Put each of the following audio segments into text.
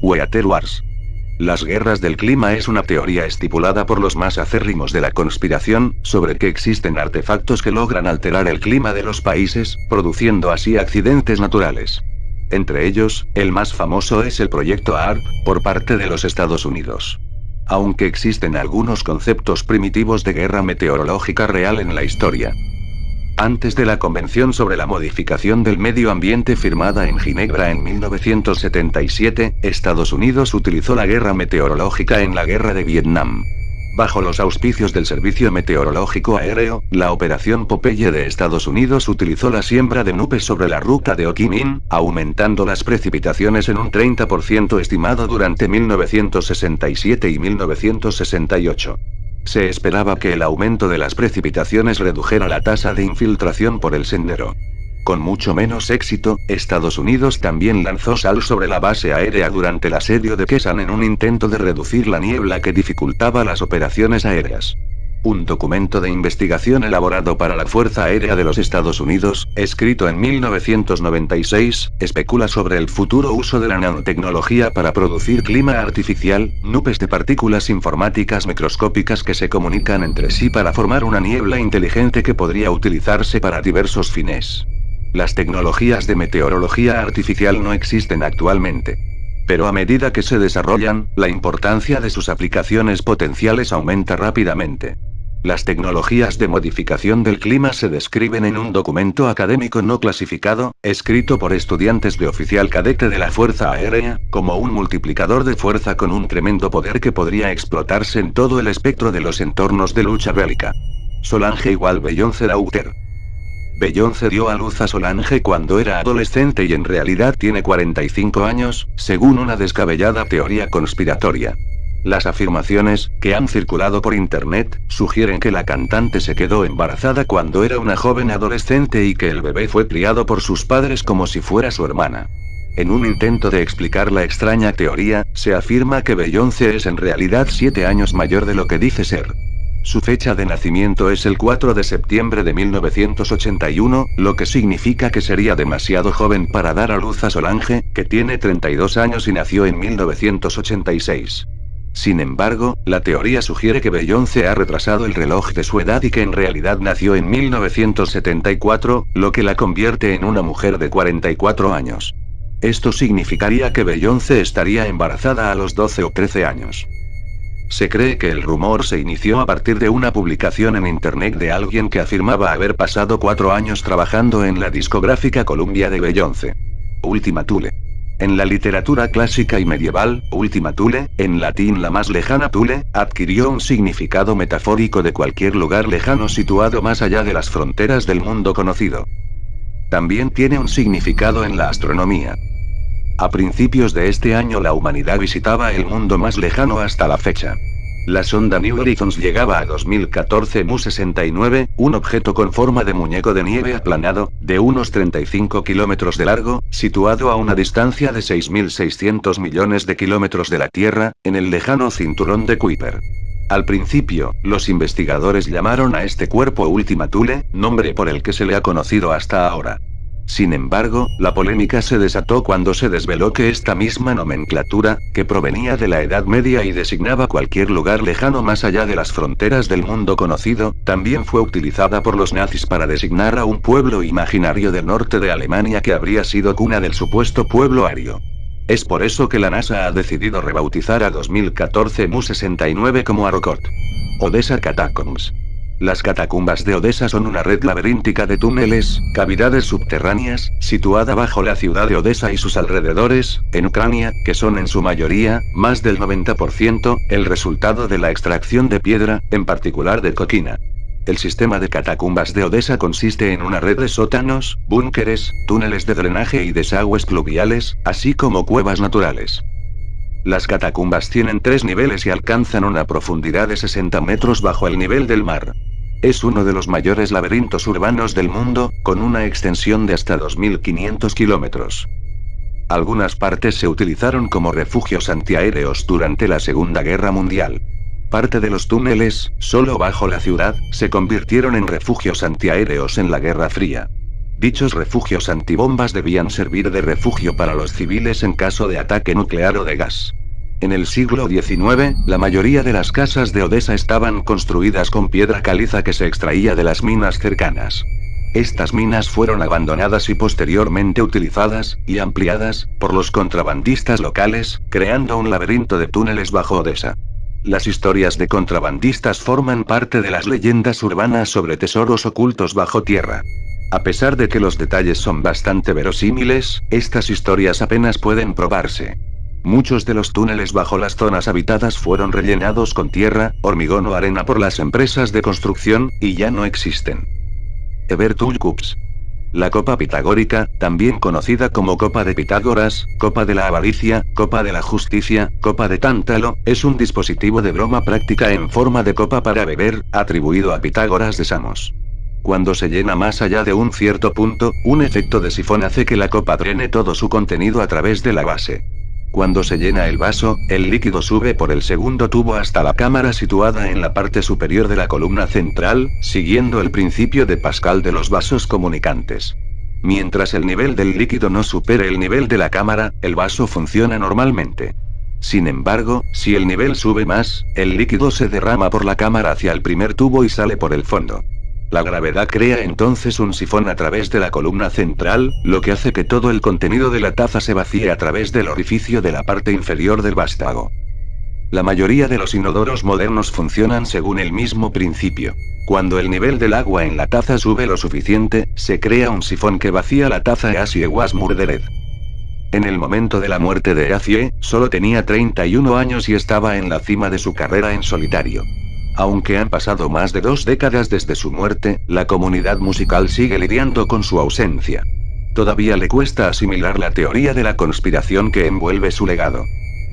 Weather Wars. Las guerras del clima es una teoría estipulada por los más acérrimos de la conspiración, sobre que existen artefactos que logran alterar el clima de los países, produciendo así accidentes naturales. Entre ellos, el más famoso es el proyecto ARP, por parte de los Estados Unidos. Aunque existen algunos conceptos primitivos de guerra meteorológica real en la historia. Antes de la Convención sobre la Modificación del Medio Ambiente firmada en Ginebra en 1977, Estados Unidos utilizó la guerra meteorológica en la Guerra de Vietnam. Bajo los auspicios del Servicio Meteorológico Aéreo, la Operación Popeye de Estados Unidos utilizó la siembra de nubes sobre la ruta de Ho Chi Minh, aumentando las precipitaciones en un 30% estimado durante 1967 y 1968. Se esperaba que el aumento de las precipitaciones redujera la tasa de infiltración por el sendero. Con mucho menos éxito, Estados Unidos también lanzó sal sobre la base aérea durante el asedio de Khe Sanh en un intento de reducir la niebla que dificultaba las operaciones aéreas. Un documento de investigación elaborado para la Fuerza Aérea de los Estados Unidos, escrito en 1996, especula sobre el futuro uso de la nanotecnología para producir clima artificial, nubes de partículas informáticas microscópicas que se comunican entre sí para formar una niebla inteligente que podría utilizarse para diversos fines. Las tecnologías de meteorología artificial no existen actualmente. Pero a medida que se desarrollan, la importancia de sus aplicaciones potenciales aumenta rápidamente. Las tecnologías de modificación del clima se describen en un documento académico no clasificado, escrito por estudiantes de oficial cadete de la Fuerza Aérea, como un multiplicador de fuerza con un tremendo poder que podría explotarse en todo el espectro de los entornos de lucha bélica. Solange = Beyoncé Daughter. Beyoncé dio a luz a Solange cuando era adolescente y en realidad tiene 45 años, según una descabellada teoría conspiratoria. Las afirmaciones, que han circulado por internet, sugieren que la cantante se quedó embarazada cuando era una joven adolescente y que el bebé fue criado por sus padres como si fuera su hermana. En un intento de explicar la extraña teoría, se afirma que Beyoncé es en realidad 7 años mayor de lo que dice ser. Su fecha de nacimiento es el 4 de septiembre de 1981, lo que significa que sería demasiado joven para dar a luz a Solange, que tiene 32 años y nació en 1986. Sin embargo, la teoría sugiere que Beyoncé ha retrasado el reloj de su edad y que en realidad nació en 1974, lo que la convierte en una mujer de 44 años. Esto significaría que Beyoncé estaría embarazada a los 12 o 13 años. Se cree que el rumor se inició a partir de una publicación en internet de alguien que afirmaba haber pasado 4 años trabajando en la discográfica Columbia de Beyoncé. Ultima Thule. En la literatura clásica y medieval, Ultima Thule, en latín la más lejana Thule, adquirió un significado metafórico de cualquier lugar lejano situado más allá de las fronteras del mundo conocido. También tiene un significado en la astronomía. A principios de este año la humanidad visitaba el mundo más lejano hasta la fecha. La sonda New Horizons llegaba a 2014 Mu-69, un objeto con forma de muñeco de nieve aplanado, de unos 35 kilómetros de largo, situado a una distancia de 6.600 millones de kilómetros de la Tierra, en el lejano cinturón de Kuiper. Al principio, los investigadores llamaron a este cuerpo Ultima Thule, nombre por el que se le ha conocido hasta ahora. Sin embargo, la polémica se desató cuando se desveló que esta misma nomenclatura, que provenía de la Edad Media y designaba cualquier lugar lejano más allá de las fronteras del mundo conocido, también fue utilizada por los nazis para designar a un pueblo imaginario del norte de Alemania que habría sido cuna del supuesto pueblo ario. Es por eso que la NASA ha decidido rebautizar a 2014 Mu-69 como Arrokoth. Odessa Catacombs. Las catacumbas de Odessa son una red laberíntica de túneles, cavidades subterráneas, situada bajo la ciudad de Odessa y sus alrededores, en Ucrania, que son en su mayoría, más del 90%, el resultado de la extracción de piedra, en particular de coquina. El sistema de catacumbas de Odessa consiste en una red de sótanos, búnkeres, túneles de drenaje y desagües pluviales, así como cuevas naturales. Las catacumbas tienen 3 niveles y alcanzan una profundidad de 60 metros bajo el nivel del mar. Es uno de los mayores laberintos urbanos del mundo, con una extensión de hasta 2.500 kilómetros. Algunas partes se utilizaron como refugios antiaéreos durante la Segunda Guerra Mundial. Parte de los túneles, solo bajo la ciudad, se convirtieron en refugios antiaéreos en la Guerra Fría. Dichos refugios antibombas debían servir de refugio para los civiles en caso de ataque nuclear o de gas. En el siglo XIX, la mayoría de las casas de Odessa estaban construidas con piedra caliza que se extraía de las minas cercanas. Estas minas fueron abandonadas y posteriormente utilizadas, y ampliadas, por los contrabandistas locales, creando un laberinto de túneles bajo Odessa. Las historias de contrabandistas forman parte de las leyendas urbanas sobre tesoros ocultos bajo tierra. A pesar de que los detalles son bastante verosímiles, estas historias apenas pueden probarse. Muchos de los túneles bajo las zonas habitadas fueron rellenados con tierra, hormigón o arena por las empresas de construcción, y ya no existen. Evertul Cups. La copa pitagórica, también conocida como copa de Pitágoras, copa de la avaricia, copa de la justicia, copa de Tántalo, es un dispositivo de broma práctica en forma de copa para beber, atribuido a Pitágoras de Samos. Cuando se llena más allá de un cierto punto, un efecto de sifón hace que la copa drene todo su contenido a través de la base. Cuando se llena el vaso, el líquido sube por el segundo tubo hasta la cámara situada en la parte superior de la columna central, siguiendo el principio de Pascal de los vasos comunicantes. Mientras el nivel del líquido no supere el nivel de la cámara, el vaso funciona normalmente. Sin embargo, si el nivel sube más, el líquido se derrama por la cámara hacia el primer tubo y sale por el fondo. La gravedad crea entonces un sifón a través de la columna central, lo que hace que todo el contenido de la taza se vacíe a través del orificio de la parte inferior del vástago. La mayoría de los inodoros modernos funcionan según el mismo principio. Cuando el nivel del agua en la taza sube lo suficiente, se crea un sifón que vacía la taza e Asie was murdered. En el momento de la muerte de Asie, solo tenía 31 años y estaba en la cima de su carrera en solitario. Aunque han pasado más de 2 décadas desde su muerte, la comunidad musical sigue lidiando con su ausencia. Todavía le cuesta asimilar la teoría de la conspiración que envuelve su legado.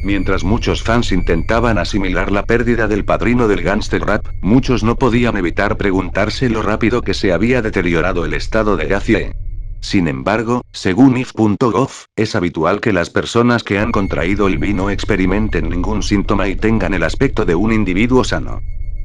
Mientras muchos fans intentaban asimilar la pérdida del padrino del gangster rap, muchos no podían evitar preguntarse lo rápido que se había deteriorado el estado de Asie. Sin embargo, según if.gov, es habitual que las personas que han contraído el VI no experimenten ningún síntoma y tengan el aspecto de un individuo sano.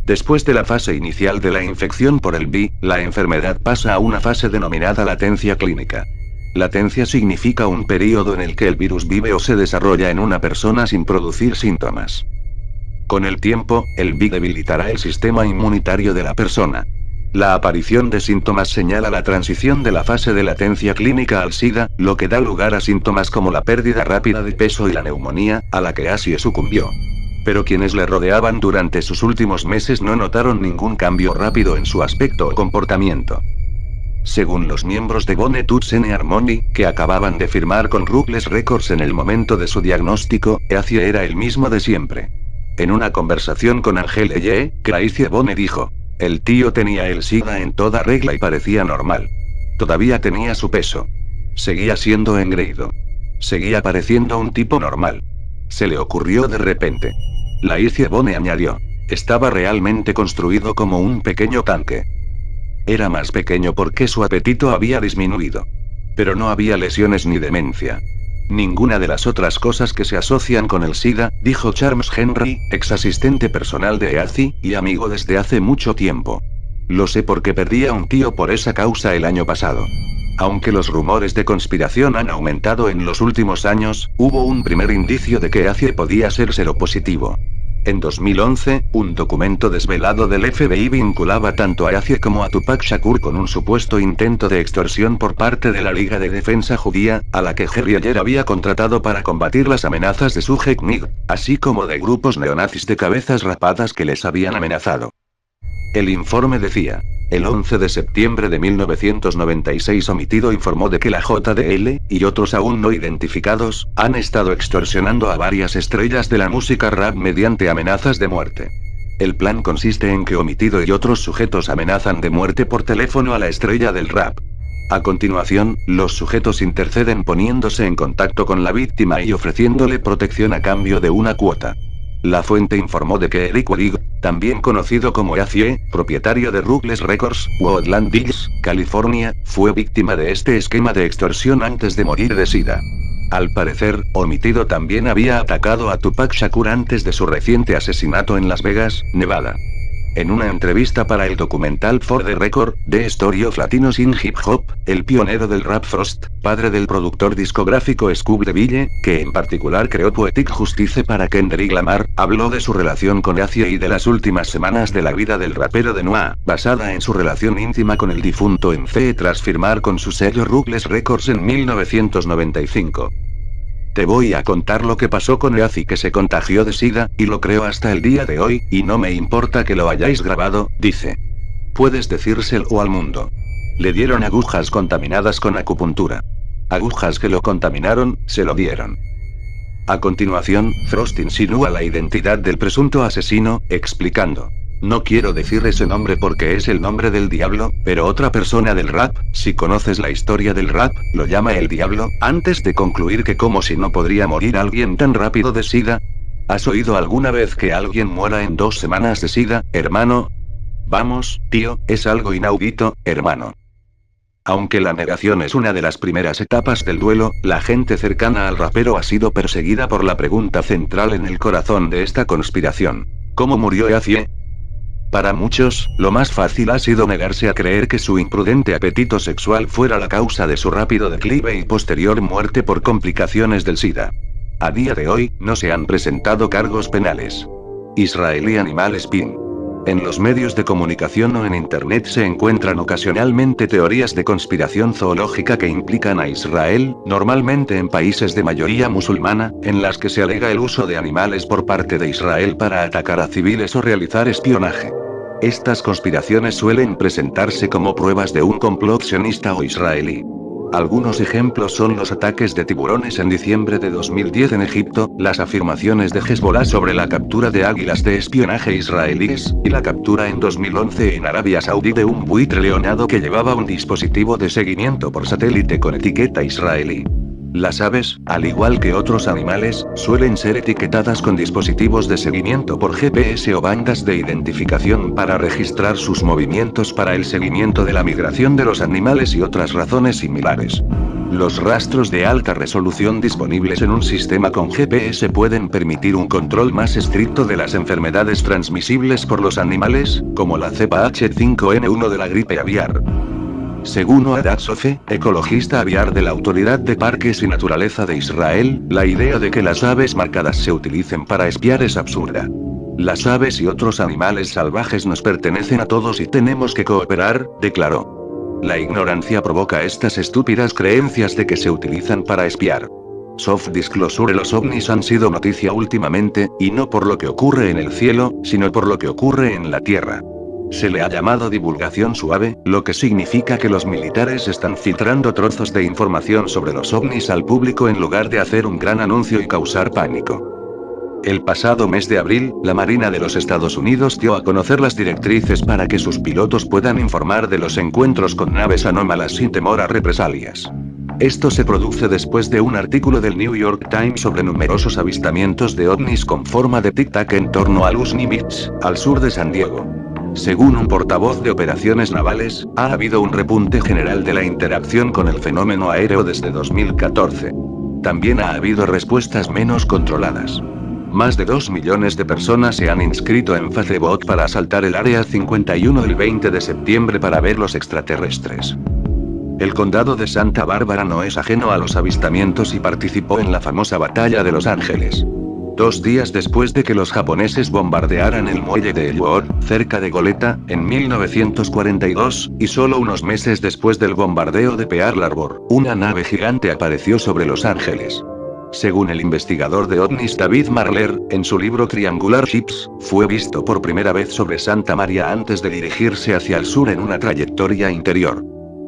Después de la fase inicial de la infección por el VI, la enfermedad pasa a una fase denominada latencia clínica. Latencia significa un período en el que el virus vive o se desarrolla en una persona sin producir síntomas. Con el tiempo, el VI debilitará el sistema inmunitario de la persona. La aparición de síntomas señala la transición de la fase de latencia clínica al SIDA, lo que da lugar a síntomas como la pérdida rápida de peso y la neumonía, a la que Asie sucumbió. Pero quienes le rodeaban durante sus últimos meses no notaron ningún cambio rápido en su aspecto o comportamiento. Según los miembros de Bone Thugs-n Harmony, que acababan de firmar con Ruthless Records en el momento de su diagnóstico, Asie era el mismo de siempre. En una conversación con Angele Yee, Crazy Bone dijo: "El tío tenía el SIDA en toda regla y parecía normal. Todavía tenía su peso. Seguía siendo engreído. Seguía pareciendo un tipo normal. Se le ocurrió de repente". La Crazy Bone añadió: "Estaba realmente construido como un pequeño tanque. Era más pequeño porque su apetito había disminuido. Pero no había lesiones ni demencia. Ninguna de las otras cosas que se asocian con el SIDA", dijo Charles Henry, ex asistente personal de Asie, y amigo desde hace mucho tiempo. "Lo sé porque perdí a un tío por esa causa el año pasado". Aunque los rumores de conspiración han aumentado en los últimos años, hubo un primer indicio de que Asie podía ser seropositivo. En 2011, un documento desvelado del FBI vinculaba tanto a Asie como a Tupac Shakur con un supuesto intento de extorsión por parte de la Liga de Defensa Judía, a la que Harry ayer había contratado para combatir las amenazas de Sujek Mig, así como de grupos neonazis de cabezas rapadas que les habían amenazado. El informe decía: el 11 de septiembre de 1996 Omitido informó de que la JDL, y otros aún no identificados, han estado extorsionando a varias estrellas de la música rap mediante amenazas de muerte. El plan consiste en que Omitido y otros sujetos amenazan de muerte por teléfono a la estrella del rap. A continuación, los sujetos interceden poniéndose en contacto con la víctima y ofreciéndole protección a cambio de una cuota. La fuente informó de que Eric Warig, también conocido como Asie, propietario de Ruthless Records, Woodland Hills, California, fue víctima de este esquema de extorsión antes de morir de SIDA. Al parecer, Omitido también había atacado a Tupac Shakur antes de su reciente asesinato en Las Vegas, Nevada. En una entrevista para el documental For the Record, The Story of Latinos in Hip Hop, el pionero del rap Frost, padre del productor discográfico Scoop DeVille, que en particular creó Poetic Justice para Kendrick Lamar, habló de su relación con Acie y de las últimas semanas de la vida del rapero de Noah, basada en su relación íntima con el difunto MC tras firmar con su sello Ruthless Records en 1995. Te voy a contar lo que pasó con Eazy, que se contagió de SIDA, y lo creo hasta el día de hoy, y no me importa que lo hayáis grabado, dice. Puedes decírselo al mundo. Le dieron agujas contaminadas con acupuntura. Agujas que lo contaminaron, se lo dieron. A continuación, Frost insinúa la identidad del presunto asesino, explicando. No quiero decir ese nombre porque es el nombre del diablo, pero otra persona del rap, si conoces la historia del rap, lo llama el diablo, antes de concluir que como si no podría morir alguien tan rápido de SIDA. ¿Has oído alguna vez que alguien muera en 2 semanas de SIDA, hermano? Vamos, tío, es algo inaudito, hermano. Aunque la negación es una de las primeras etapas del duelo, la gente cercana al rapero ha sido perseguida por la pregunta central en el corazón de esta conspiración. ¿Cómo murió Eazy? Para muchos, lo más fácil ha sido negarse a creer que su imprudente apetito sexual fuera la causa de su rápido declive y posterior muerte por complicaciones del SIDA. A día de hoy, no se han presentado cargos penales. Israeli Animal Spin. En los medios de comunicación o en Internet se encuentran ocasionalmente teorías de conspiración zoológica que implican a Israel, normalmente en países de mayoría musulmana, en las que se alega el uso de animales por parte de Israel para atacar a civiles o realizar espionaje. Estas conspiraciones suelen presentarse como pruebas de un complot sionista o israelí. Algunos ejemplos son los ataques de tiburones en diciembre de 2010 en Egipto, las afirmaciones de Hezbollah sobre la captura de águilas de espionaje israelíes, y la captura en 2011 en Arabia Saudí de un buitre leonado que llevaba un dispositivo de seguimiento por satélite con etiqueta israelí. Las aves, al igual que otros animales, suelen ser etiquetadas con dispositivos de seguimiento por GPS o bandas de identificación para registrar sus movimientos para el seguimiento de la migración de los animales y otras razones similares. Los rastros de alta resolución disponibles en un sistema con GPS pueden permitir un control más estricto de las enfermedades transmisibles por los animales, como la cepa H5N1 de la gripe aviar. Según Ohad Sofe, ecologista aviar de la Autoridad de Parques y Naturaleza de Israel, la idea de que las aves marcadas se utilicen para espiar es absurda. Las aves y otros animales salvajes nos pertenecen a todos y tenemos que cooperar, declaró. La ignorancia provoca estas estúpidas creencias de que se utilizan para espiar. Soft Disclosure: los ovnis han sido noticia últimamente, y no por lo que ocurre en el cielo, sino por lo que ocurre en la tierra. Se le ha llamado divulgación suave, lo que significa que los militares están filtrando trozos de información sobre los ovnis al público en lugar de hacer un gran anuncio y causar pánico. El pasado mes de abril, la Marina de los Estados Unidos dio a conocer las directrices para que sus pilotos puedan informar de los encuentros con naves anómalas sin temor a represalias. Esto se produce después de un artículo del New York Times sobre numerosos avistamientos de ovnis con forma de tic-tac en torno a Lushney Beach, al sur de San Diego. Según un portavoz de operaciones navales, ha habido un repunte general de la interacción con el fenómeno aéreo desde 2014. También ha habido respuestas menos controladas. Más de 2 millones de personas se han inscrito en Facebook para asaltar el Área 51 el 20 de septiembre para ver los extraterrestres. El condado de Santa Bárbara no es ajeno a los avistamientos y participó en la famosa Batalla de Los Ángeles. 2 días después de que los japoneses bombardearan el muelle de Ellwood, cerca de Goleta, en 1942, y solo unos meses después del bombardeo de Pearl Harbor, una nave gigante apareció sobre Los Ángeles. Según el investigador de ovnis David Marler, en su libro Triangular Ships, fue visto por primera vez sobre Santa María antes de dirigirse hacia el sur en una trayectoria interior.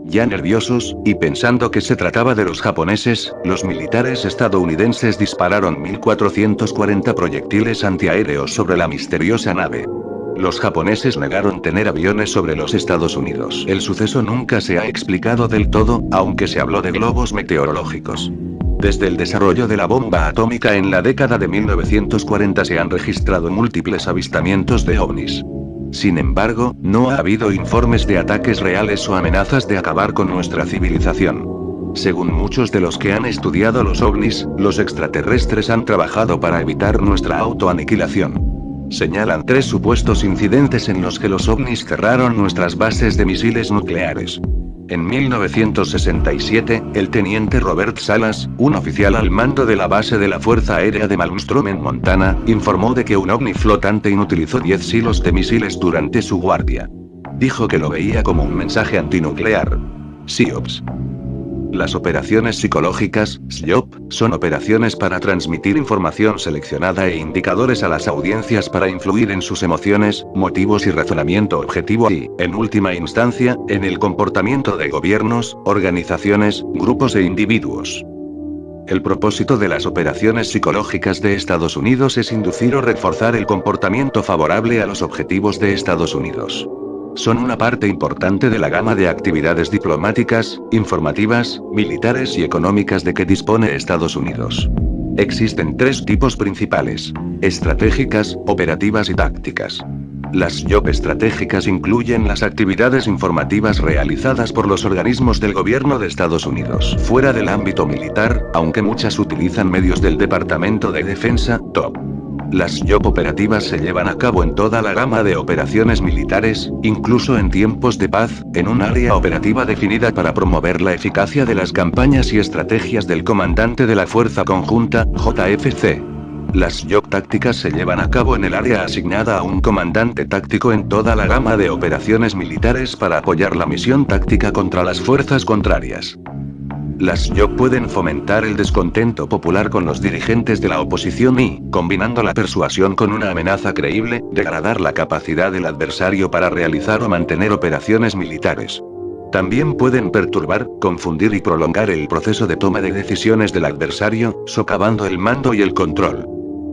Ya nerviosos, y pensando que se trataba de los japoneses, los militares estadounidenses dispararon 1.440 proyectiles antiaéreos sobre la misteriosa nave. Los japoneses negaron tener aviones sobre los Estados Unidos. El suceso nunca se ha explicado del todo, aunque se habló de globos meteorológicos. Desde el desarrollo de la bomba atómica en la década de 1940 se han registrado múltiples avistamientos de ovnis. Sin embargo, no ha habido informes de ataques reales o amenazas de acabar con nuestra civilización. Según muchos de los que han estudiado los ovnis, los extraterrestres han trabajado para evitar nuestra autoaniquilación. Señalan 3 supuestos incidentes en los que los ovnis cerraron nuestras bases de misiles nucleares. En 1967, el teniente Robert Salas, un oficial al mando de la base de la Fuerza Aérea de Malmstrom en Montana, informó de que un ovni flotante inutilizó 10 silos de misiles durante su guardia. Dijo que lo veía como un mensaje antinuclear. SIOPs. Las operaciones psicológicas, SIOP, son operaciones para transmitir información seleccionada e indicadores a las audiencias para influir en sus emociones, motivos y razonamiento objetivo y, en última instancia, en el comportamiento de gobiernos, organizaciones, grupos e individuos. El propósito de las operaciones psicológicas de Estados Unidos es inducir o reforzar el comportamiento favorable a los objetivos de Estados Unidos. Son una parte importante de la gama de actividades diplomáticas, informativas, militares y económicas de que dispone Estados Unidos. Existen 3 tipos principales: estratégicas, operativas y tácticas. Las SIOP estratégicas incluyen las actividades informativas realizadas por los organismos del gobierno de Estados Unidos fuera del ámbito militar, aunque muchas utilizan medios del Departamento de Defensa, DoD. Las SIOP operativas se llevan a cabo en toda la gama de operaciones militares, incluso en tiempos de paz, en un área operativa definida para promover la eficacia de las campañas y estrategias del comandante de la Fuerza Conjunta, JFC. Las SIOP tácticas se llevan a cabo en el área asignada a un comandante táctico en toda la gama de operaciones militares para apoyar la misión táctica contra las fuerzas contrarias. Las SIOP pueden fomentar el descontento popular con los dirigentes de la oposición y, combinando la persuasión con una amenaza creíble, degradar la capacidad del adversario para realizar o mantener operaciones militares. También pueden perturbar, confundir y prolongar el proceso de toma de decisiones del adversario, socavando el mando y el control.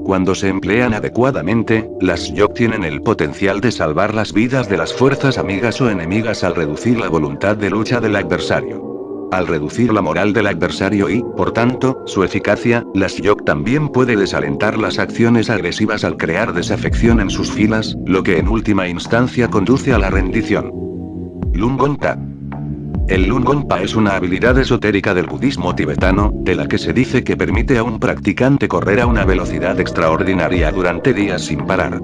Cuando se emplean adecuadamente, las SIOP tienen el potencial de salvar las vidas de las fuerzas amigas o enemigas al reducir la voluntad de lucha del adversario. Al reducir la moral del adversario y, por tanto, su eficacia, la SIOP también puede desalentar las acciones agresivas al crear desafección en sus filas, lo que en última instancia conduce a la rendición. Lungonpa. El Lungonpa es una habilidad esotérica del budismo tibetano, de la que se dice que permite a un practicante correr a una velocidad extraordinaria durante días sin parar.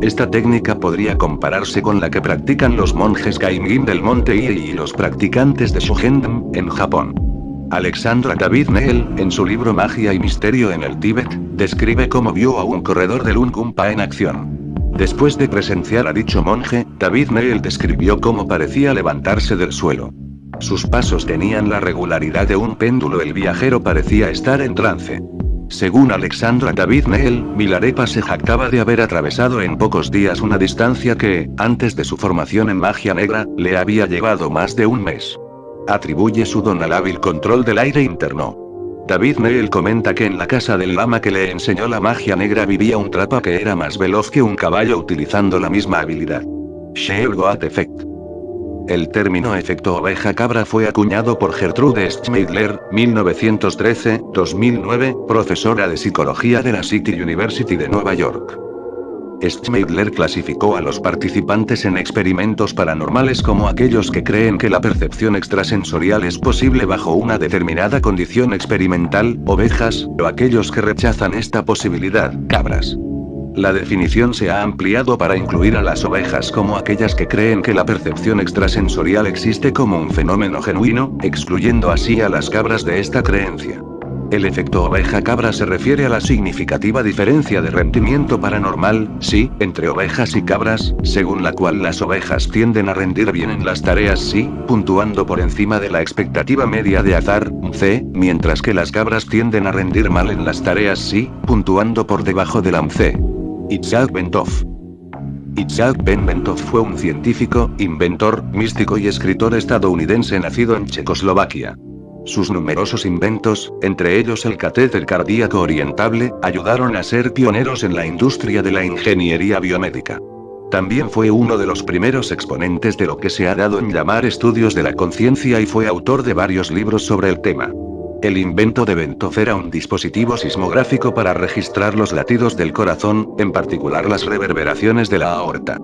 Esta técnica podría compararse con la que practican los monjes Gaimgin del monte Iri y los practicantes de Shogendam, en Japón. Alexandra David Neel, en su libro Magia y Misterio en el Tíbet, describe cómo vio a un corredor de Lungonpa en acción. Después de presenciar a dicho monje, David Neel describió cómo parecía levantarse del suelo. Sus pasos tenían la regularidad de un péndulo, el viajero parecía estar en trance. Según Alexandra David Neel, Milarepa se jactaba de haber atravesado en pocos días una distancia que, antes de su formación en magia negra, le había llevado más de un mes. Atribuye su don al hábil control del aire interno. David Neel comenta que en la casa del lama que le enseñó la magia negra vivía un trapa que era más veloz que un caballo utilizando la misma habilidad. Shale Goat Effect. El término efecto oveja-cabra fue acuñado por Gertrude Schmeidler, 1913-2009, profesora de psicología de la City University de Nueva York. Schmeidler clasificó a los participantes en experimentos paranormales como aquellos que creen que la percepción extrasensorial es posible bajo una determinada condición experimental, ovejas, o aquellos que rechazan esta posibilidad, cabras. La definición se ha ampliado para incluir a las ovejas como aquellas que creen que la percepción extrasensorial existe como un fenómeno genuino, excluyendo así a las cabras de esta creencia. El efecto oveja-cabra se refiere a la significativa diferencia de rendimiento paranormal, sí, entre ovejas y cabras, según la cual las ovejas tienden a rendir bien en las tareas sí, puntuando por encima de la expectativa media de azar, C, mientras que las cabras tienden a rendir mal en las tareas sí, puntuando por debajo de la C. Itzhak Bentov. Itzhak Ben Bentov fue un científico, inventor, místico y escritor estadounidense nacido en Checoslovaquia. Sus numerosos inventos, entre ellos el catéter cardíaco orientable, ayudaron a ser pioneros en la industria de la ingeniería biomédica. También fue uno de los primeros exponentes de lo que se ha dado en llamar estudios de la conciencia y fue autor de varios libros sobre el tema. El invento de Bentov era un dispositivo sismográfico para registrar los latidos del corazón, en particular las reverberaciones de la aorta.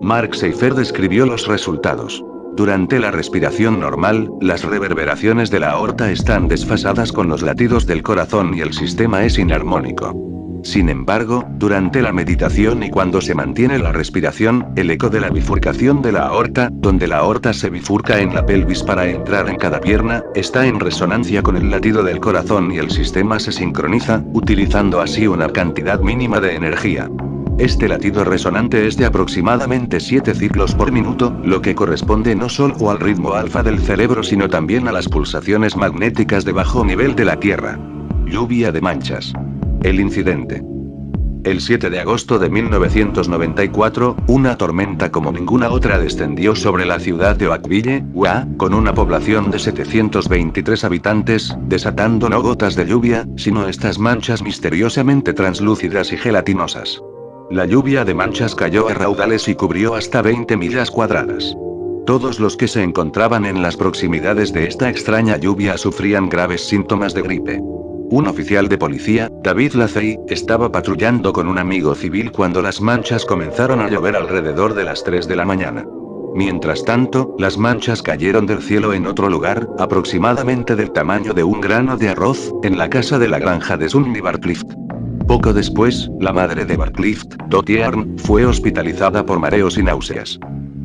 Mark Seifer describió los resultados. Durante la respiración normal, las reverberaciones de la aorta están desfasadas con los latidos del corazón y el sistema es inarmónico. Sin embargo, durante la meditación y cuando se mantiene la respiración, el eco de la bifurcación de la aorta, donde la aorta se bifurca en la pelvis para entrar en cada pierna, está en resonancia con el latido del corazón y el sistema se sincroniza, utilizando así una cantidad mínima de energía. Este latido resonante es de aproximadamente 7 ciclos por minuto, lo que corresponde no solo al ritmo alfa del cerebro sino también a las pulsaciones magnéticas de bajo nivel de la Tierra. Lluvia de manchas. El incidente. El 7 de agosto de 1994, una tormenta como ninguna otra descendió sobre la ciudad de Oakville, UA, con una población de 723 habitantes, desatando no gotas de lluvia, sino estas manchas misteriosamente translúcidas y gelatinosas. La lluvia de manchas cayó a raudales y cubrió hasta 20 millas cuadradas. Todos los que se encontraban en las proximidades de esta extraña lluvia sufrían graves síntomas de gripe. Un oficial de policía, David Lacey, estaba patrullando con un amigo civil cuando las manchas comenzaron a llover alrededor de las 3 de la mañana. Mientras tanto, las manchas cayeron del cielo en otro lugar, aproximadamente del tamaño de un grano de arroz, en la casa de la granja de Sunny Barclift. Poco después, la madre de Barclift, Dottie Arn, fue hospitalizada por mareos y náuseas.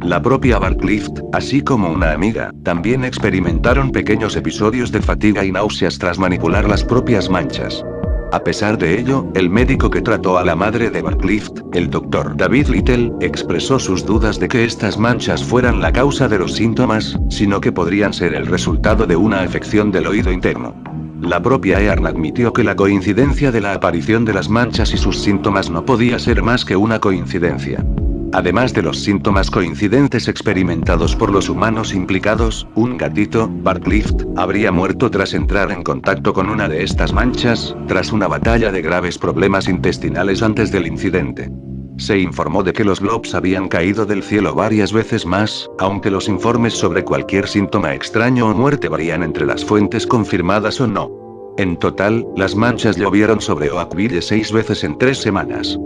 La propia Barclift, así como una amiga, también experimentaron pequeños episodios de fatiga y náuseas tras manipular las propias manchas. A pesar de ello, el médico que trató a la madre de Barclift, el Dr. David Little, expresó sus dudas de que estas manchas fueran la causa de los síntomas, sino que podrían ser el resultado de una afección del oído interno. La propia Earn admitió que la coincidencia de la aparición de las manchas y sus síntomas no podía ser más que una coincidencia. Además de los síntomas coincidentes experimentados por los humanos implicados, un gatito, Barclift, habría muerto tras entrar en contacto con una de estas manchas, tras una batalla de graves problemas intestinales antes del incidente. Se informó de que los globs habían caído del cielo varias veces más, aunque los informes sobre cualquier síntoma extraño o muerte varían entre las fuentes confirmadas o no. En total, las manchas llovieron sobre Oakville 6 veces en 3 semanas.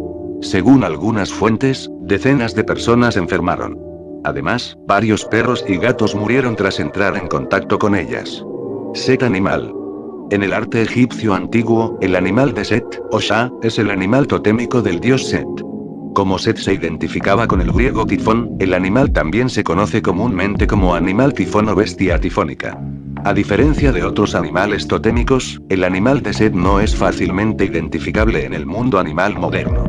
Según algunas fuentes, decenas de personas enfermaron. Además, varios perros y gatos murieron tras entrar en contacto con ellas. Set animal. En el arte egipcio antiguo, el animal de Set, o Sha, es el animal totémico del dios Set. Como Set se identificaba con el griego tifón, el animal también se conoce comúnmente como animal tifón o bestia tifónica. A diferencia de otros animales totémicos, el animal de Set no es fácilmente identificable en el mundo animal moderno.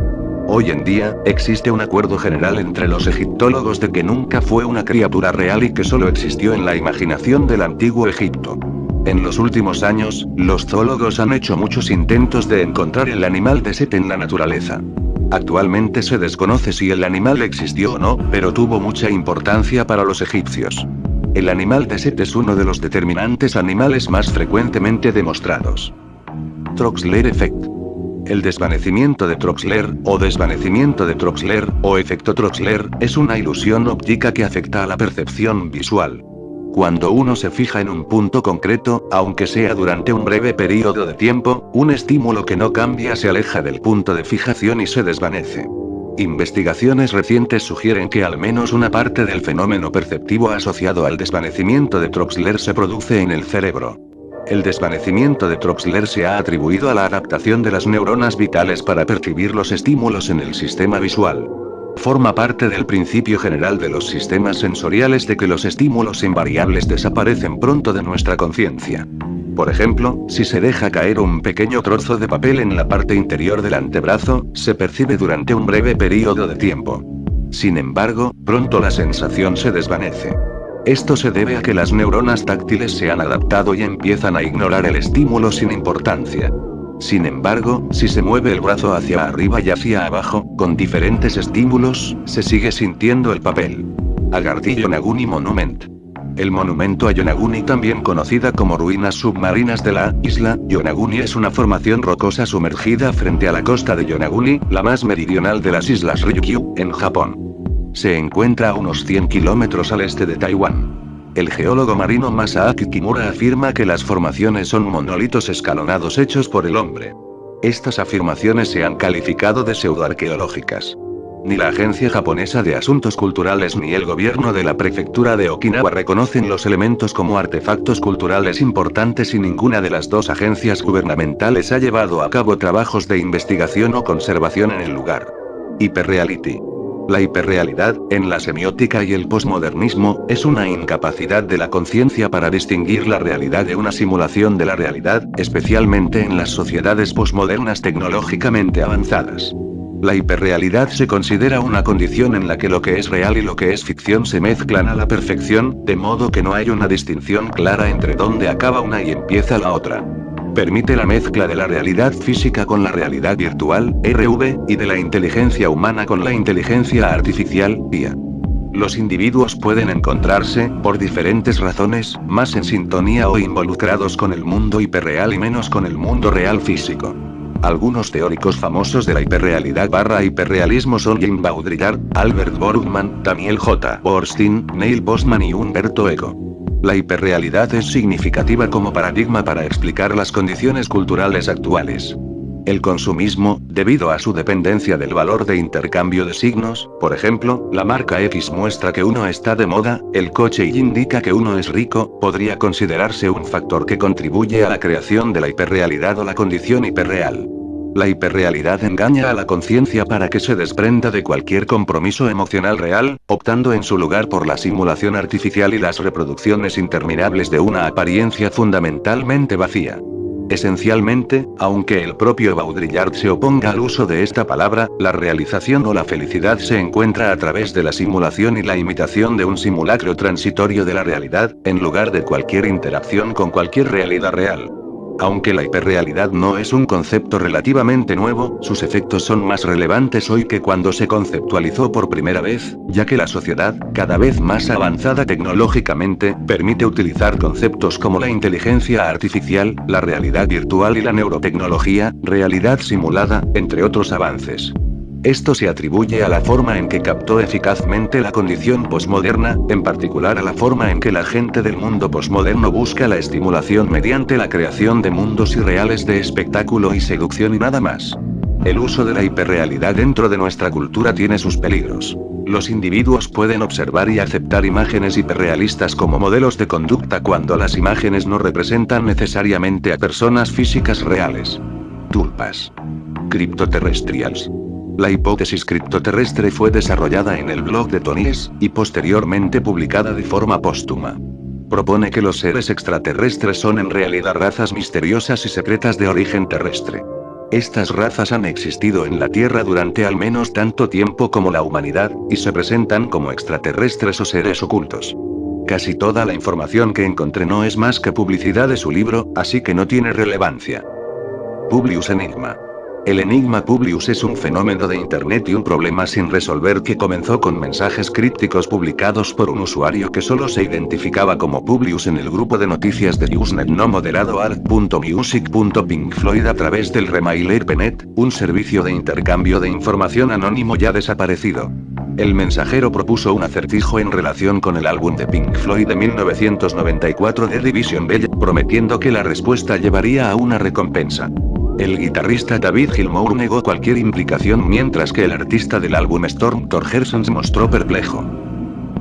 Hoy en día, existe un acuerdo general entre los egiptólogos de que nunca fue una criatura real y que solo existió en la imaginación del antiguo Egipto. En los últimos años, los zoólogos han hecho muchos intentos de encontrar el animal de Set en la naturaleza. Actualmente se desconoce si el animal existió o no, pero tuvo mucha importancia para los egipcios. El animal de Set es uno de los determinantes animales más frecuentemente demostrados. Troxler Effect. El desvanecimiento de Troxler, o desvanecimiento de Troxler, o efecto Troxler, es una ilusión óptica que afecta a la percepción visual. Cuando uno se fija en un punto concreto, aunque sea durante un breve periodo de tiempo, un estímulo que no cambia se aleja del punto de fijación y se desvanece. Investigaciones recientes sugieren que al menos una parte del fenómeno perceptivo asociado al desvanecimiento de Troxler se produce en el cerebro. El desvanecimiento de Troxler se ha atribuido a la adaptación de las neuronas vitales para percibir los estímulos en el sistema visual. Forma parte del principio general de los sistemas sensoriales de que los estímulos invariables desaparecen pronto de nuestra conciencia. Por ejemplo, si se deja caer un pequeño trozo de papel en la parte interior del antebrazo, se percibe durante un breve periodo de tiempo. Sin embargo, pronto la sensación se desvanece. Esto se debe a que las neuronas táctiles se han adaptado y empiezan a ignorar el estímulo sin importancia. Sin embargo, si se mueve el brazo hacia arriba y hacia abajo, con diferentes estímulos, se sigue sintiendo el papel. Agarthy Yonaguni Monument. El monumento a Yonaguni, también conocida como ruinas submarinas de la isla Yonaguni, es una formación rocosa sumergida frente a la costa de Yonaguni, la más meridional de las islas Ryukyu, en Japón. Se encuentra a unos 100 kilómetros al este de Taiwán. El geólogo marino Masaaki Kimura afirma que las formaciones son monolitos escalonados hechos por el hombre. Estas afirmaciones se han calificado de pseudoarqueológicas. Ni la Agencia Japonesa de Asuntos Culturales ni el gobierno de la prefectura de Okinawa reconocen los elementos como artefactos culturales importantes y ninguna de las dos agencias gubernamentales ha llevado a cabo trabajos de investigación o conservación en el lugar. Hiperreality. La hiperrealidad, en la semiótica y el posmodernismo, es una incapacidad de la conciencia para distinguir la realidad de una simulación de la realidad, especialmente en las sociedades posmodernas tecnológicamente avanzadas. La hiperrealidad se considera una condición en la que lo que es real y lo que es ficción se mezclan a la perfección, de modo que no hay una distinción clara entre dónde acaba una y empieza la otra. Permite la mezcla de la realidad física con la realidad virtual, RV, y de la inteligencia humana con la inteligencia artificial, IA. Los individuos pueden encontrarse, por diferentes razones, más en sintonía o involucrados con el mundo hiperreal y menos con el mundo real físico. Algunos teóricos famosos de la hiperrealidad/hiperrealismo son Jim Baudrillard, Albert Borgman, Daniel J. Boorstin, Neil Postman y Umberto Eco. La hiperrealidad es significativa como paradigma para explicar las condiciones culturales actuales. El consumismo, debido a su dependencia del valor de intercambio de signos, por ejemplo, la marca X muestra que uno está de moda, el coche Y indica que uno es rico, podría considerarse un factor que contribuye a la creación de la hiperrealidad o la condición hiperreal. La hiperrealidad engaña a la conciencia para que se desprenda de cualquier compromiso emocional real, optando en su lugar por la simulación artificial y las reproducciones interminables de una apariencia fundamentalmente vacía. Esencialmente, aunque el propio Baudrillard se oponga al uso de esta palabra, la realización o la felicidad se encuentra a través de la simulación y la imitación de un simulacro transitorio de la realidad, en lugar de cualquier interacción con cualquier realidad real. Aunque la hiperrealidad no es un concepto relativamente nuevo, sus efectos son más relevantes hoy que cuando se conceptualizó por primera vez, ya que la sociedad, cada vez más avanzada tecnológicamente, permite utilizar conceptos como la inteligencia artificial, la realidad virtual y la neurotecnología, realidad simulada, entre otros avances. Esto se atribuye a la forma en que captó eficazmente la condición posmoderna, en particular a la forma en que la gente del mundo posmoderno busca la estimulación mediante la creación de mundos irreales de espectáculo y seducción y nada más. El uso de la hiperrealidad dentro de nuestra cultura tiene sus peligros. Los individuos pueden observar y aceptar imágenes hiperrealistas como modelos de conducta cuando las imágenes no representan necesariamente a personas físicas reales. Tulpas. Cryptoterrestrials. La hipótesis criptoterrestre fue desarrollada en el blog de Tony S. y posteriormente publicada de forma póstuma. Propone que los seres extraterrestres son en realidad razas misteriosas y secretas de origen terrestre. Estas razas han existido en la Tierra durante al menos tanto tiempo como la humanidad, y se presentan como extraterrestres o seres ocultos. Casi toda la información que encontré no es más que publicidad de su libro, así que no tiene relevancia. Publius Enigma. El enigma Publius es un fenómeno de Internet y un problema sin resolver que comenzó con mensajes crípticos publicados por un usuario que solo se identificaba como Publius en el grupo de noticias de Usenet no moderado art.music.pinkfloyd a través del Remailer.net, un servicio de intercambio de información anónimo ya desaparecido. El mensajero propuso un acertijo en relación con el álbum de Pink Floyd de 1994 The Division Bell, prometiendo que la respuesta llevaría a una recompensa. El guitarrista David Gilmour negó cualquier implicación mientras que el artista del álbum Storm Thorgerson se mostró perplejo.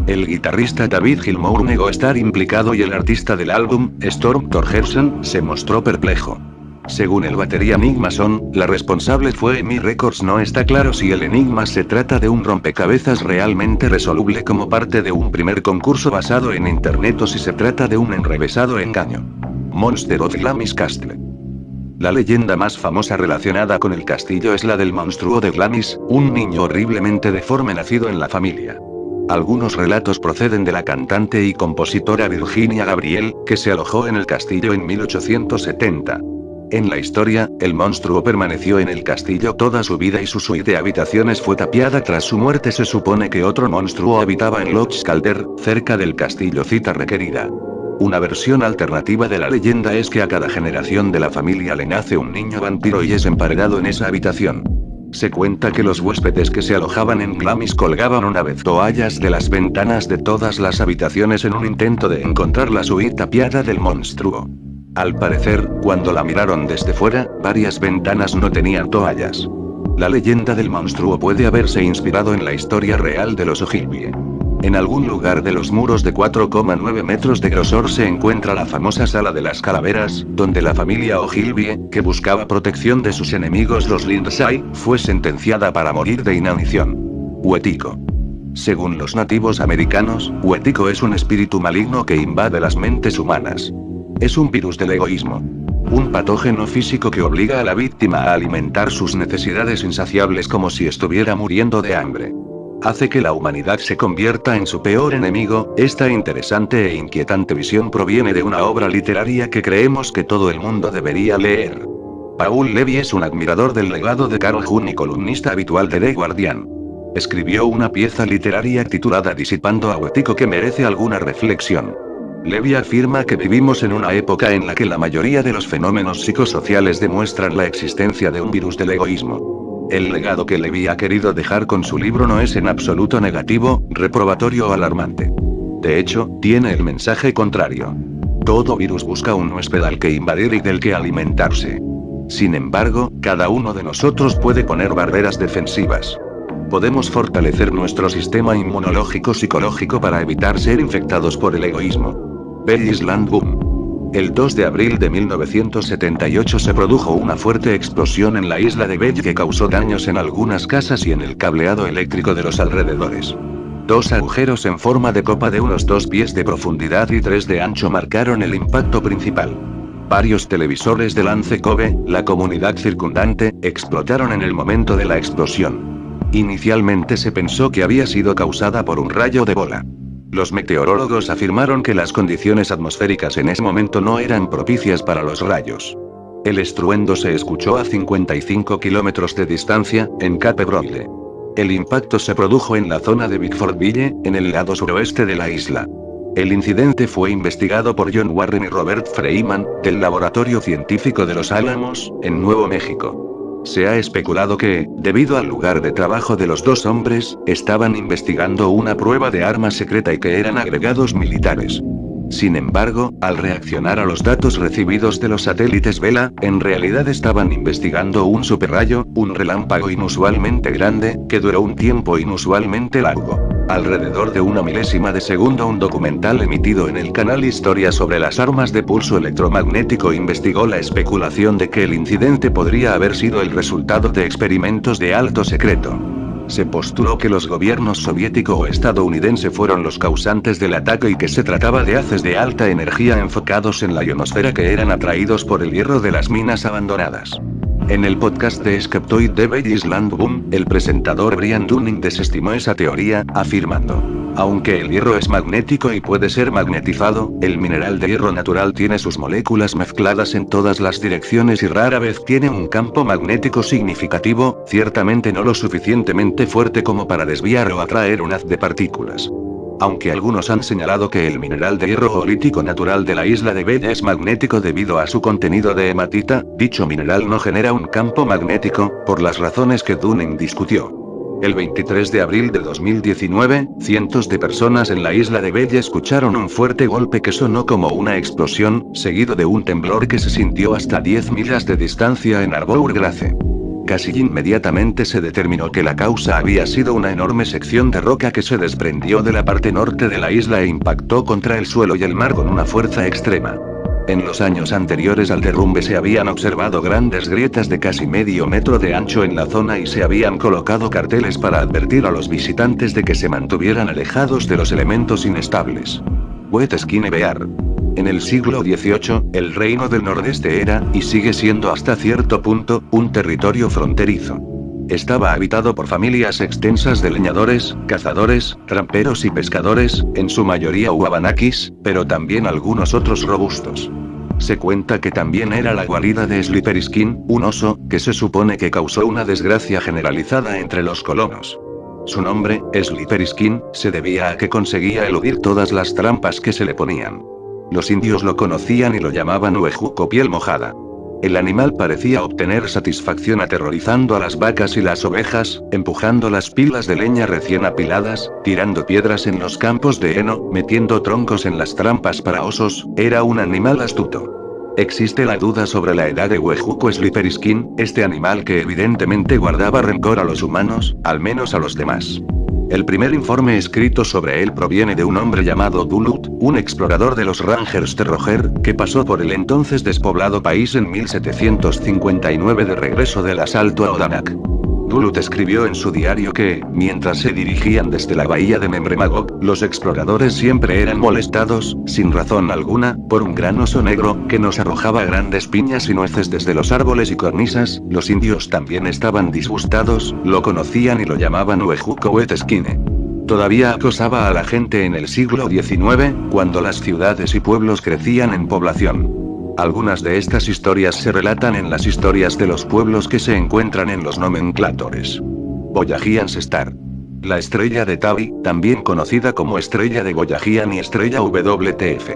El guitarrista David Gilmour negó estar implicado y el artista del álbum, Storm Thorgerson, se mostró perplejo. Según el batería Nick Mason, la responsable fue EMI Records. No está claro si el enigma se trata de un rompecabezas realmente resoluble como parte de un primer concurso basado en Internet o si se trata de un enrevesado engaño. Monster of Glamis Castle. La leyenda más famosa relacionada con el castillo es la del monstruo de Glamis, un niño horriblemente deforme nacido en la familia. Algunos relatos proceden de la cantante y compositora Virginia Gabriel, que se alojó en el castillo en 1870. En la historia, el monstruo permaneció en el castillo toda su vida y su suite de habitaciones fue tapiada tras su muerte. Se supone que otro monstruo habitaba en Loch Calder, cerca del castillo cita requerida. Una versión alternativa de la leyenda es que a cada generación de la familia le nace un niño vampiro y es emparedado en esa habitación. Se cuenta que los huéspedes que se alojaban en Glamis colgaban una vez toallas de las ventanas de todas las habitaciones en un intento de encontrar la suite tapiada del monstruo. Al parecer, cuando la miraron desde fuera, varias ventanas no tenían toallas. La leyenda del monstruo puede haberse inspirado en la historia real de los Ojibwe. En algún lugar de los muros de 4,9 metros de grosor se encuentra la famosa Sala de las Calaveras, donde la familia Ojibwe, que buscaba protección de sus enemigos los Lindsay, fue sentenciada para morir de inanición. Wetiko. Según los nativos americanos, Wetiko es un espíritu maligno que invade las mentes humanas. Es un virus del egoísmo. Un patógeno físico que obliga a la víctima a alimentar sus necesidades insaciables como si estuviera muriendo de hambre. Hace que la humanidad se convierta en su peor enemigo. Esta interesante e inquietante visión proviene de una obra literaria que creemos que todo el mundo debería leer. Paul Levy es un admirador del legado de Carl Jung y columnista habitual de The Guardian. Escribió una pieza literaria titulada Disipando a Wetiko que merece alguna reflexión. Levy afirma que vivimos en una época en la que la mayoría de los fenómenos psicosociales demuestran la existencia de un virus del egoísmo. El legado que Levy ha querido dejar con su libro no es en absoluto negativo, reprobatorio o alarmante. De hecho, tiene el mensaje contrario. Todo virus busca un huésped al que invadir y del que alimentarse. Sin embargo, cada uno de nosotros puede poner barreras defensivas. Podemos fortalecer nuestro sistema inmunológico psicológico para evitar ser infectados por el egoísmo. Bellis Land Boom. El 2 de abril de 1978 se produjo una fuerte explosión en la isla de Belle que causó daños en algunas casas y en el cableado eléctrico de los alrededores. Dos agujeros en forma de copa de unos 2 pies de profundidad y 3 de ancho marcaron el impacto principal. Varios televisores de Lance Cove, la comunidad circundante, explotaron en el momento de la explosión. Inicialmente se pensó que había sido causada por un rayo de bola. Los meteorólogos afirmaron que las condiciones atmosféricas en ese momento no eran propicias para los rayos. El estruendo se escuchó a 55 kilómetros de distancia, en Cape Broyle. El impacto se produjo en la zona de Bickfordville, en el lado suroeste de la isla. El incidente fue investigado por John Warren y Robert Freeman, del Laboratorio Científico de Los Álamos, en Nuevo México. Se ha especulado que, debido al lugar de trabajo de los dos hombres, estaban investigando una prueba de arma secreta y que eran agregados militares. Sin embargo, al reaccionar a los datos recibidos de los satélites Vela, en realidad estaban investigando un superrayo, un relámpago inusualmente grande, que duró un tiempo inusualmente largo. Alrededor de una milésima de segundo, un documental emitido en el canal Historia sobre las armas de pulso electromagnético investigó la especulación de que el incidente podría haber sido el resultado de experimentos de alto secreto. Se postuló que los gobiernos soviético o estadounidense fueron los causantes del ataque y que se trataba de haces de alta energía enfocados en la ionosfera que eran atraídos por el hierro de las minas abandonadas. En el podcast de Skeptoid de Bellis Land Boom, el presentador Brian Dunning desestimó esa teoría, afirmando: aunque el hierro es magnético y puede ser magnetizado, el mineral de hierro natural tiene sus moléculas mezcladas en todas las direcciones y rara vez tiene un campo magnético significativo, ciertamente no lo suficientemente fuerte como para desviar o atraer un haz de partículas. Aunque algunos han señalado que el mineral de hierro olítico natural de la isla de Belle es magnético debido a su contenido de hematita, dicho mineral no genera un campo magnético, por las razones que Dunning discutió. El 23 de abril de 2019, cientos de personas en la isla de Belle escucharon un fuerte golpe que sonó como una explosión, seguido de un temblor que se sintió hasta 10 millas de distancia en Harbour Grace. Casi inmediatamente se determinó que la causa había sido una enorme sección de roca que se desprendió de la parte norte de la isla e impactó contra el suelo y el mar con una fuerza extrema. En los años anteriores al derrumbe se habían observado grandes grietas de casi medio metro de ancho en la zona y se habían colocado carteles para advertir a los visitantes de que se mantuvieran alejados de los elementos inestables. Wet Skin Bear. En el siglo XVIII, el Reino del Nordeste era, y sigue siendo hasta cierto punto, un territorio fronterizo. Estaba habitado por familias extensas de leñadores, cazadores, tramperos y pescadores, en su mayoría Wabanakis, pero también algunos otros robustos. Se cuenta que también era la guarida de Slippery Skin, un oso, que se supone que causó una desgracia generalizada entre los colonos. Su nombre, Slippery Skin, se debía a que conseguía eludir todas las trampas que se le ponían. Los indios lo conocían y lo llamaban Uejuco piel mojada. El animal parecía obtener satisfacción aterrorizando a las vacas y las ovejas, empujando las pilas de leña recién apiladas, tirando piedras en los campos de heno, metiendo troncos en las trampas para osos. Era un animal astuto. Existe la duda sobre la edad de Huejuco Slipperskin, este animal que evidentemente guardaba rencor a los humanos, al menos a los demás. El primer informe escrito sobre él proviene de un hombre llamado Duluth, un explorador de los Rangers de Roger, que pasó por el entonces despoblado país en 1759 de regreso del asalto a Odanak. Duluth escribió en su diario que, mientras se dirigían desde la bahía de Membremagog, los exploradores siempre eran molestados, sin razón alguna, por un gran oso negro, que nos arrojaba grandes piñas y nueces desde los árboles y cornisas. Los indios también estaban disgustados, lo conocían y lo llamaban Huejuco Weteskine. Todavía acosaba a la gente en el siglo XIX, cuando las ciudades y pueblos crecían en población. Algunas de estas historias se relatan en las historias de los pueblos que se encuentran en los nomenclatores. Boyajian Star. La estrella de Tabi, también conocida como estrella de Boyajian y estrella WTF.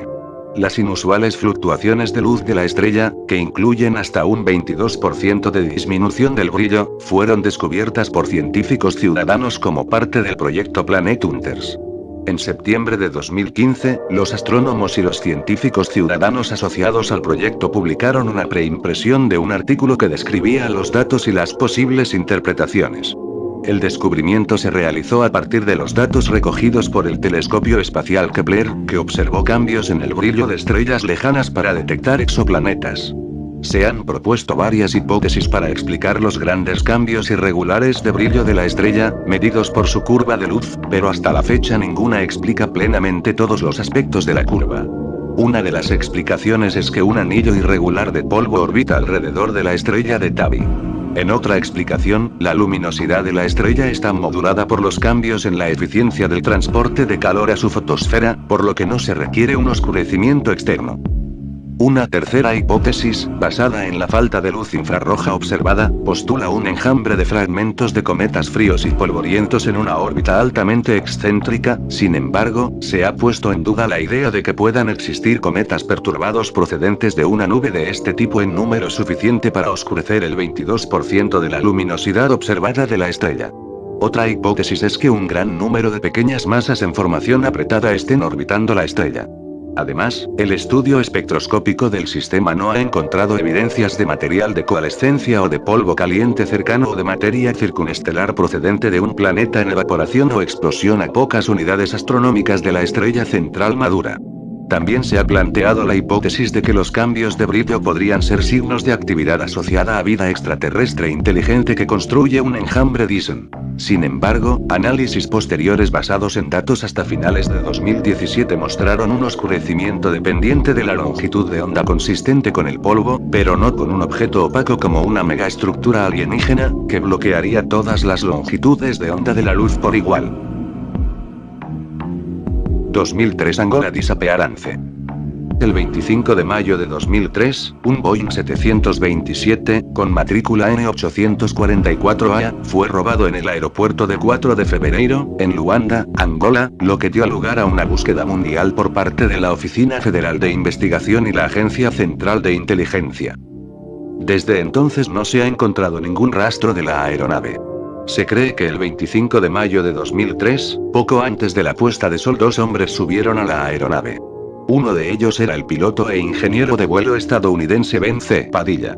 Las inusuales fluctuaciones de luz de la estrella, que incluyen hasta un 22% de disminución del brillo, fueron descubiertas por científicos ciudadanos como parte del proyecto Planet Hunters. En septiembre de 2015, los astrónomos y los científicos ciudadanos asociados al proyecto publicaron una preimpresión de un artículo que describía los datos y las posibles interpretaciones. El descubrimiento se realizó a partir de los datos recogidos por el telescopio espacial Kepler, que observó cambios en el brillo de estrellas lejanas para detectar exoplanetas. Se han propuesto varias hipótesis para explicar los grandes cambios irregulares de brillo de la estrella, medidos por su curva de luz, pero hasta la fecha ninguna explica plenamente todos los aspectos de la curva. Una de las explicaciones es que un anillo irregular de polvo orbita alrededor de la estrella de Tabi. En otra explicación, la luminosidad de la estrella está modulada por los cambios en la eficiencia del transporte de calor a su fotosfera, por lo que no se requiere un oscurecimiento externo. Una tercera hipótesis, basada en la falta de luz infrarroja observada, postula un enjambre de fragmentos de cometas fríos y polvorientos en una órbita altamente excéntrica. Sin embargo, se ha puesto en duda la idea de que puedan existir cometas perturbados procedentes de una nube de este tipo en número suficiente para oscurecer el 22% de la luminosidad observada de la estrella. Otra hipótesis es que un gran número de pequeñas masas en formación apretada estén orbitando la estrella. Además, el estudio espectroscópico del sistema no ha encontrado evidencias de material de coalescencia o de polvo caliente cercano o de materia circunestelar procedente de un planeta en evaporación o explosión a pocas unidades astronómicas de la estrella central madura. También se ha planteado la hipótesis de que los cambios de brillo podrían ser signos de actividad asociada a vida extraterrestre inteligente que construye un enjambre Dyson. Sin embargo, análisis posteriores basados en datos hasta finales de 2017 mostraron un oscurecimiento dependiente de la longitud de onda consistente con el polvo, pero no con un objeto opaco como una megaestructura alienígena, que bloquearía todas las longitudes de onda de la luz por igual. 2003 Angola Disappearance. El 25 de mayo de 2003, un Boeing 727, con matrícula N844A, fue robado en el aeropuerto de 4 de febrero, en Luanda, Angola, lo que dio lugar a una búsqueda mundial por parte de la Oficina Federal de Investigación y la Agencia Central de Inteligencia. Desde entonces no se ha encontrado ningún rastro de la aeronave. Se cree que el 25 de mayo de 2003, poco antes de la puesta de sol, dos hombres subieron a la aeronave. Uno de ellos era el piloto e ingeniero de vuelo estadounidense Ben C. Padilla.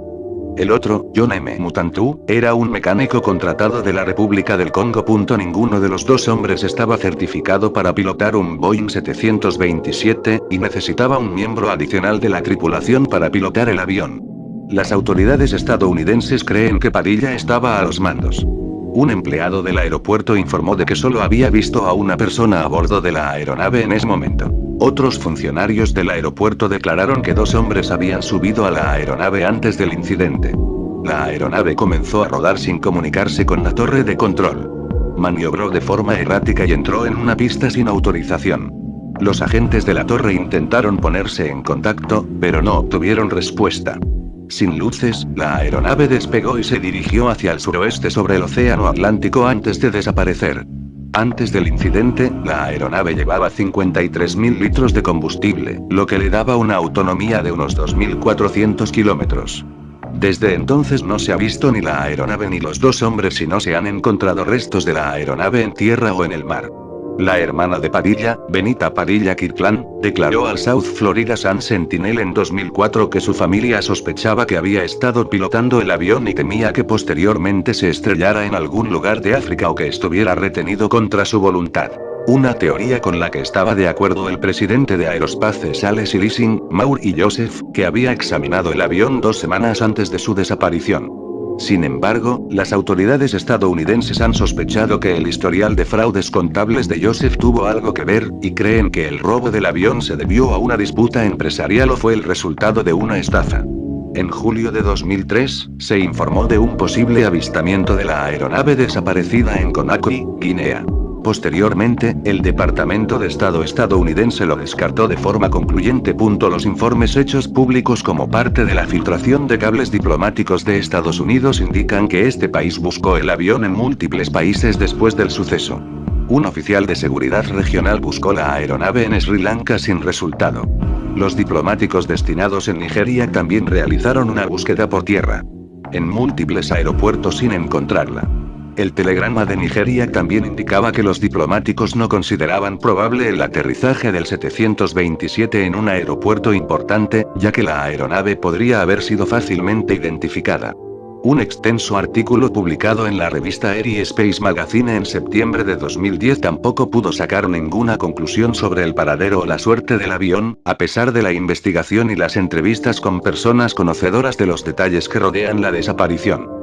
El otro, John M. Mutantu, era un mecánico contratado de la República del Congo. Ninguno de los dos hombres estaba certificado para pilotar un Boeing 727, y necesitaba un miembro adicional de la tripulación para pilotar el avión. Las autoridades estadounidenses creen que Padilla estaba a los mandos. Un empleado del aeropuerto informó de que solo había visto a una persona a bordo de la aeronave en ese momento. Otros funcionarios del aeropuerto declararon que dos hombres habían subido a la aeronave antes del incidente. La aeronave comenzó a rodar sin comunicarse con la torre de control. Maniobró de forma errática y entró en una pista sin autorización. Los agentes de la torre intentaron ponerse en contacto, pero no obtuvieron respuesta. Sin luces, la aeronave despegó y se dirigió hacia el suroeste sobre el Océano Atlántico antes de desaparecer. Antes del incidente, la aeronave llevaba 53.000 litros de combustible, lo que le daba una autonomía de unos 2.400 kilómetros. Desde entonces no se ha visto ni la aeronave ni los dos hombres y no se han encontrado restos de la aeronave en tierra o en el mar. La hermana de Padilla, Benita Padilla Kirkland, declaró al South Florida Sun Sentinel en 2004 que su familia sospechaba que había estado pilotando el avión y temía que posteriormente se estrellara en algún lugar de África o que estuviera retenido contra su voluntad. Una teoría con la que estaba de acuerdo el presidente de Aerospace Sales y Leasing, Maury Joseph, que había examinado el avión 2 semanas antes de su desaparición. Sin embargo, las autoridades estadounidenses han sospechado que el historial de fraudes contables de Joseph tuvo algo que ver, y creen que el robo del avión se debió a una disputa empresarial o fue el resultado de una estafa. En julio de 2003, se informó de un posible avistamiento de la aeronave desaparecida en Conakry, Guinea. Posteriormente, el Departamento de Estado estadounidense lo descartó de forma concluyente. Los informes hechos públicos como parte de la filtración de cables diplomáticos de Estados Unidos indican que este país buscó el avión en múltiples países después del suceso. Un oficial de seguridad regional buscó la aeronave en Sri Lanka sin resultado. Los diplomáticos destinados en Nigeria también realizaron una búsqueda por tierra en múltiples aeropuertos sin encontrarla. El telegrama de Nigeria también indicaba que los diplomáticos no consideraban probable el aterrizaje del 727 en un aeropuerto importante, ya que la aeronave podría haber sido fácilmente identificada. Un extenso artículo publicado en la revista Air y Space Magazine en septiembre de 2010 tampoco pudo sacar ninguna conclusión sobre el paradero o la suerte del avión, a pesar de la investigación y las entrevistas con personas conocedoras de los detalles que rodean la desaparición.